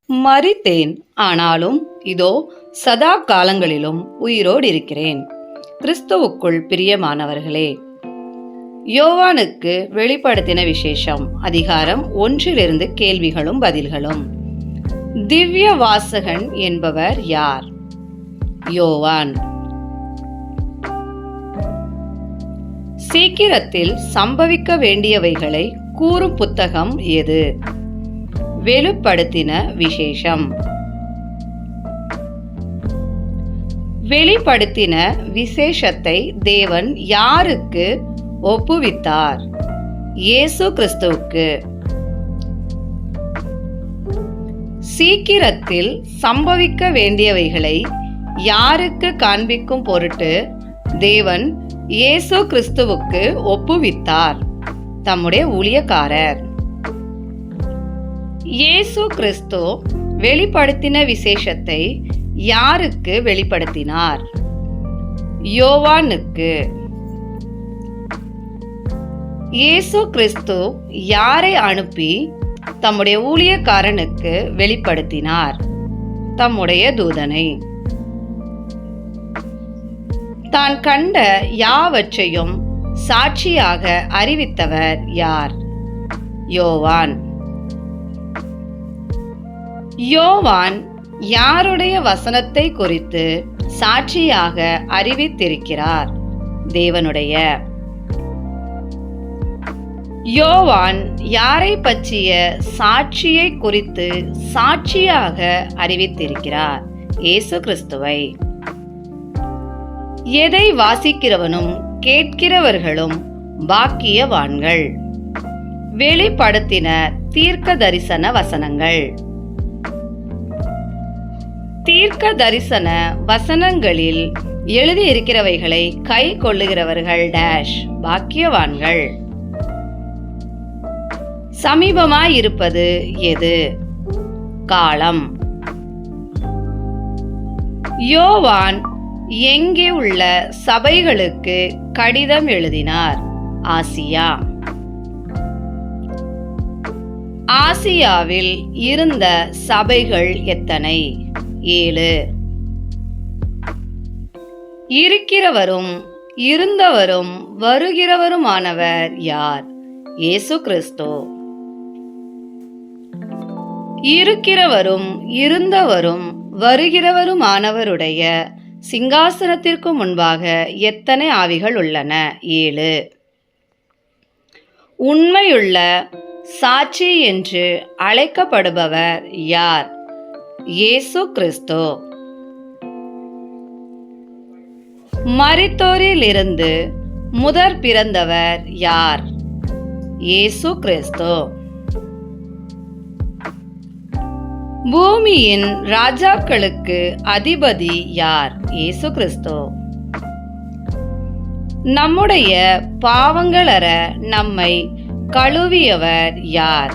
மரித்தேன், ஆனாலும் இதோ சதா காலங்களிலும் உயிரோடு இருக்கிறேன். கிறிஸ்துவுக்குள் பிரியமானவர்களே, யோவானுக்கு வெளிப்படுத்தின விசேஷம் அதிகாரம் 1 கேள்விகளும் பதில்களும். திவ்ய வாசகன் என்பவர் யார்? யோவான். சீக்கிரத்தில் சம்பவிக்க வேண்டியவைகளை கூறும் புத்தகம் எது? வெளிப்படுத்தின விசேஷம். வெளிப்படுத்தின விசேஷத்தை தேவன் யாருக்கு ஒப்புவித்தார்? இயேசு கிறிஸ்துவுக்கு. சீக்கிரத்தில் சம்பவிக்க வேண்டியவைகளை யாருக்கு காண்பிக்கும் பொருட்டு தேவன் இயேசு கிறிஸ்துவுக்கு ஒப்புவித்தார்? தம்முடைய ஊழியக்காரர். இயேசு கிறிஸ்து வெளிப்படுத்தின விசேஷத்தை யாருக்கு வெளிப்படுத்தினார்? யோவானுக்கு. இயேசு கிறிஸ்து யாரை அனுப்பி தம்முடைய ஊழியக்காரனுக்கு வெளிப்படுத்தினார்? தம்முடைய தூதனை. தான் கண்ட யாவற்றையும் சாட்சியாக அறிவித்தவர் யார்? யோவான். யோவான் யாருடைய வசனத்தை குறித்து சாட்சியாக அறிவித்திருக்கிறார்? தேவனுடைய. யோவான் யாரை பற்றிய சாட்சியை குறித்து சாட்சியாக அறிவித்திருக்கிறார்? இயேசு கிறிஸ்துவை. எதை வாசிக்கிறவனும் கேட்கிறவர்களும் பாக்கியவான்கள். வெளிப்படுத்தின தீர்க்க தரிசன வசனங்கள். தீர்க்க தரிசன வசனங்களில் எழுதியிருக்கிறவைகளை கை கொள்ளுகிறவர்கள் டேஷ் பாக்கியவான்கள். சமீபமாயிருப்பது எது? காலம். யோவான் எங்கே உள்ள சபைகளுக்கு கடிதம் எழுதினார்? ஆசியா. ஆசியாவில் இருந்த சபைகள் எத்தனை? 7. இருக்கிறவரும் இருந்தவரும் வருகிறவருமானவர் யார்? இயேசு கிறிஸ்து. இருக்கிறவரும் இருந்தவரும் வருகிறவருமானவருடைய சிங்காசனத்திற்கு முன்பாக எத்தனை ஆவிகள் உள்ளன? 7. உண்மையுள்ள சாட்சி என்று அழைக்கப்படுபவர் யார்? இயேசு கிறிஸ்து. மரித்தோரிலிருந்து முதற் பிறந்தவர் யார்? இயேசு கிறிஸ்து. பூமியின் ராஜாக்களுக்கு அதிபதி யார்? இயேசு கிறிஸ்து. நம்முடைய பாவங்களற நம்மை கழுவியவர் யார்?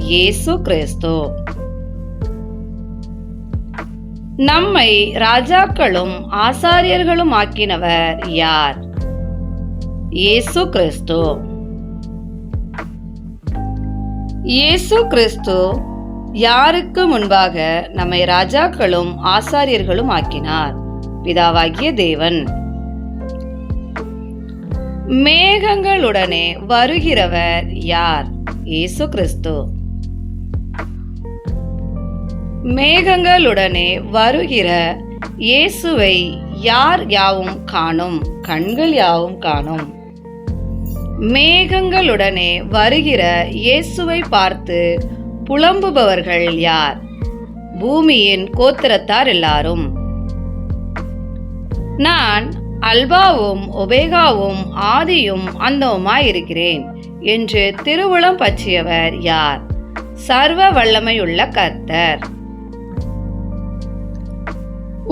இயேசு கிறிஸ்து. நம்மை ராஜாக்களும் ஆசாரியர்களும் ஆக்கினவர் யார்? இயேசு கிறிஸ்து. இயேசு கிறிஸ்து யாருக்கு முன்பாக நம்மை ராஜாக்களும் ஆசாரியர்களும் ஆக்கினார்? பிதாவாகிய தேவன். மேகங்களுடனே வருகிறவர் யார்? இயேசு கிறிஸ்து. மேகங்களுடனே வருகிற இயேசுவை யார் யாவும் காணும்? கண்கள் யாவும் காணும். மேகங்களுடனே வருகிற இயேசுவை பார்த்து புலம்புபவர்கள் யார்? பூமியின் கோத்திரத்தார் எல்லாரும். நான் அல்பாவும் ஒபேகாவும் ஆதியும் அந்தவுமாயிருக்கிறேன் என்று திருவுளம் பற்றியவர் யார்? சர்வ வல்லமையுள்ள கர்த்தர்.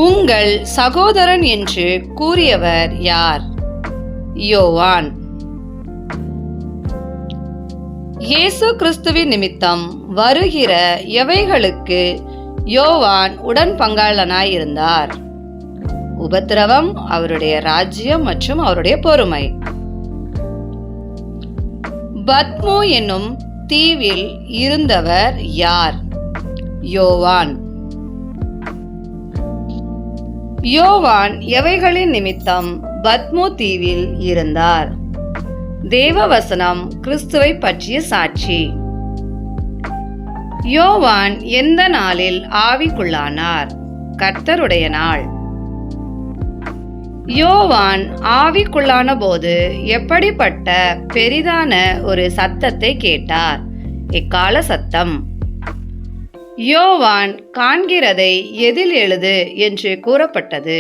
உங்கள் சகோதரன் என்று கூறியவர் யார்? யோவான். இயேசு கிறிஸ்துவின் நிமித்தம் வருகிற எவைகளுக்கு யோவான் உடன் பங்காளனாயிருந்தார்? உபத்திரவம், அவருடைய ராஜ்யம் மற்றும் அவருடைய பொறுமை. பத்மோ என்னும் தீவில் இருந்தவர் யார்? யோவான். யோவான் எவைகளின் நிமித்தம் பத்மோ தீவில் இருந்தார்? தேவவசனம் கிறிஸ்துவை பற்றிய சாட்சி. யோவான் எந்த நாளில் ஆவிக்குள்ளானார்? கர்த்தருடைய நாள். யோவான் ஆவிக்குள்ளான போது எப்படிப்பட்ட பெரிதான ஒரு சத்தத்தை கேட்டார்? எக்கால சத்தம். யோவான் காண்கிறதை எதில் எழுது என்று கூறப்பட்டது?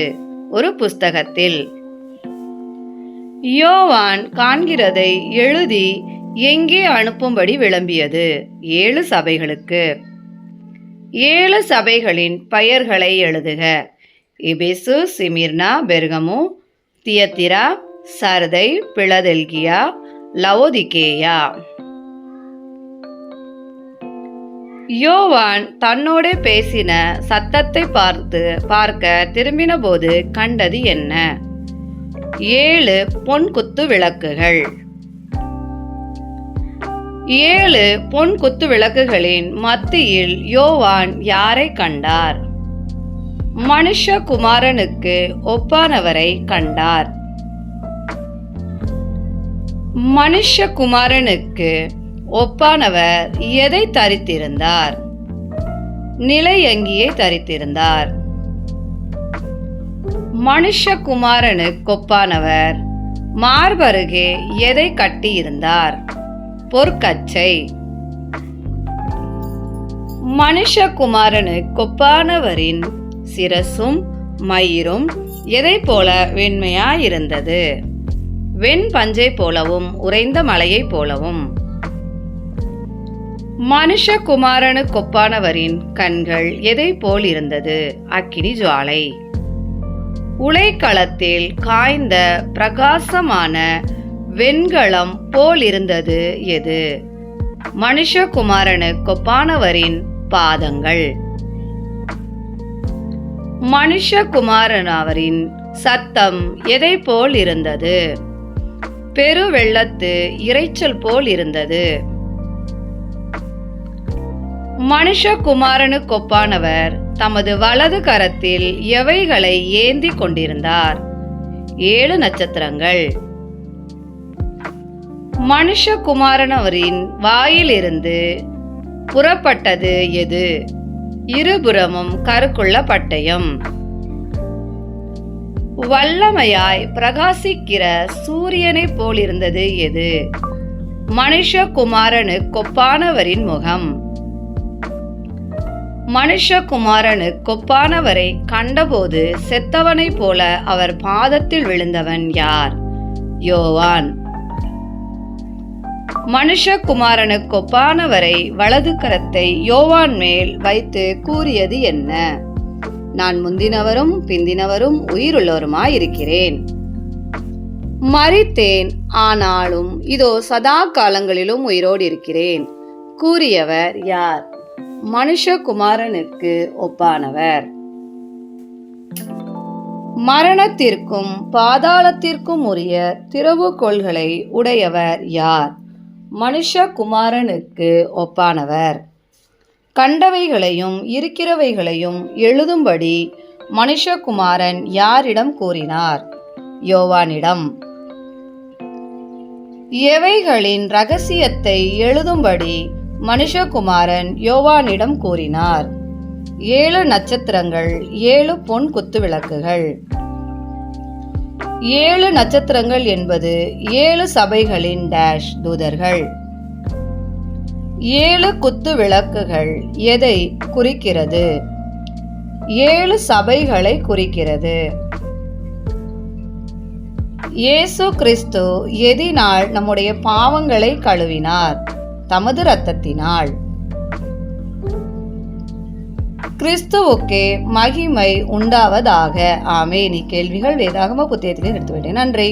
ஒரு புஸ்தகத்தில். யோவான் காண்கிறதை எழுதி எங்கே அனுப்பும்படி விளம்பியது? 7 சபைகளுக்கு. 7 சபைகளின் பெயர்களை எழுதுக. எபேசு, சிமிர்னா, பெர்கமு, தியத்திரா, சர்தை, பிலதெல்கியா, லவோதிகேயா. யோவான் தன்னோடு பேசின சத்தத்தை பார்க்க திரும்பின போது கண்டது என்ன? 7 பொன் குத்து விளக்குகள். 7 பொன் குத்து விளக்குகளின் மத்தியில் யோவான் யாரை கண்டார்? மனுஷகுமாரனுக்கு ஒப்பானவரை கண்டார். மனுஷகுமாரனுக்கு ஒப்பானவர் எதை தரித்திருந்தார்? நிலையங்கியை தரித்திருந்தார். மனுஷகுமாரனுக்கு ஒப்பானவர் மார்பருகே எதை கட்டியிருந்தார்? பொற்கச்சை. மனுஷகுமாரனுக்கு ஒப்பானவரின் சிரசும் மயிரும் எதை போல வெண்மையாயிருந்தது? வெண் பஞ்சை போலவும் உறைந்த மலையை போலவும். மனுஷகுமாரனுக்கு ஒப்பானவரின் கண்கள் எதை போல் இருந்தது? அக்கினி ஜுவாலை. உலைக்களத்தில் காய்ந்த பிரகாசமான வெண்கலம் போல் இருந்தது எது? மனுஷகுமாரனுக்கு ஒப்பானவரின் பாதங்கள். மனுஷகுமாரனவரின் சத்தம் எதை போல் இருந்தது? பெருவெள்ளத்து இரைச்சல் போல் இருந்தது. மனுஷகுமாரனுக்கு ஒப்பானவர் தமது வலது கரத்தில் எவைகளை ஏந்தி கொண்டிருந்தார்? 7 நட்சத்திரங்கள். மனுஷகுமாரனவரின் வாயிலிருந்து புறப்பட்டது எது? இருபுறமும் கருக்குள்ள பட்டயம். வல்லமையாய் பிரகாசிக்கிற சூரியனை போலிருந்தது எது? மனுஷகுமாரனுக்கு ஒப்பானவரின் முகம். மனுஷகுமாரனுக்கு ஒப்பானவரை கண்டபோது செத்தவனை போல அவர் பாதத்தில் விழுந்தவன் யார்? யோவான். மனுஷகுமாரனுக்கு ஒப்பானவரை வலது கரத்தை யோவான் மேல் வைத்து கூறியது என்ன? நான் முந்தினவரும் பிந்தினவரும் உயிருள்ளவருமாயிருக்கிறேன். மரித்தேன், ஆனாலும் இதோ சதா காலங்களிலும் உயிரோடு இருக்கிறேன். கூறியவர் யார்? மனுஷகுமாரனுக்கு ஒப்பானவர். மரணத்திற்கும் பாதாளத்திற்கும் உரிய திறவுகோல்களை உடையவர் யார்? மனுஷகுமாரனுக்கு ஒப்பானவர். கண்டவைகளையும் இருக்கிறவைகளையும் எழுதும்படி மனுஷகுமாரன் யாரிடம் கூறினார்? யோவானிடம். எவைகளின் இரகசியத்தை எழுதும்படி மனுஷகுமாரன் யோவானிடம் கூறினார்? 7 நட்சத்திரங்கள், 7 பொன் குத்து விளக்குகள். 7 நட்சத்திரங்கள் என்பது 7 சபைகளின் டேஷ் தூதர்கள். 7 குத்து விளக்குகள் எதை குறிக்கிறது? 7 சபைகளை குறிக்கிறது. இயேசு கிறிஸ்து எதினால் நம்முடைய பாவங்களை கழுவினார்? தமது இரத்தத்தினால். கிறிஸ்துவுக்கே மகிமை உண்டாவதாக. ஆமென். கேள்விகள் வேதாகம புத்தகத்திலே எடுத்துவிட்டேன். நன்றி.